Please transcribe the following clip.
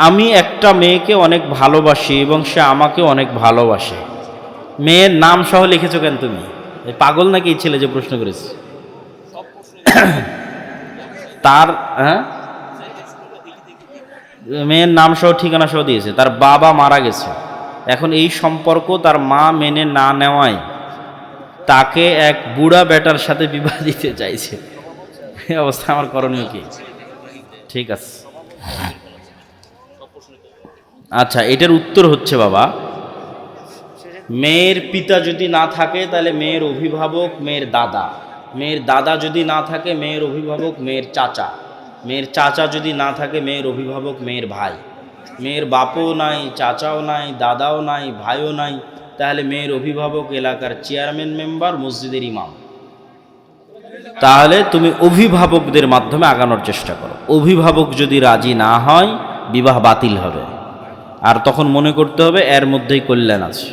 আমি একটা মেয়েকে অনেক ভালোবাসি এবং সে আমাকে অনেক ভালোবাসে। মেয়ের নাম সহ লিখেছো কেন তুমি? পাগল নাকি এই ছেলে যে প্রশ্ন করেছে? তার হ্যাঁ, মেয়ের নাম সহ ঠিকানা সহ দিয়েছে। তার বাবা মারা গেছে। এখন এই সম্পর্ক তার মা মেনে না নেওয়ায় তাকে এক বুড়া বেটার সাথে বিবাহ দিতে চাইছে। এই অবস্থা আমার করণীয় কি? ঠিক আছে, আচ্ছা, এটার উত্তর হচ্ছে বাবা, মেয়ের পিতা যদি না থাকে তাহলে মেয়ের অভিভাবক মেয়ের দাদা, মেয়ের দাদা যদি না থাকে মেয়ের অভিভাবক মেয়ের চাচা, মেয়ের চাচা যদি না থাকে মেয়ের অভিভাবক মেয়ের ভাই, মেয়ের বাপও নাই, চাচাও নাই, দাদাও নাই, ভাইও নাই, তাহলে মেয়ের অভিভাবক এলাকার চেয়ারম্যান মেম্বার, মসজিদের ইমাম। তাহলে তুমি অভিভাবকদের মাধ্যমে আগানোর চেষ্টা করো। অভিভাবক যদি রাজি না হয় বিবাহ বাতিল হবে, আর তখন মনে করতে হবে এর মধ্যেই কল্যাণ আছে।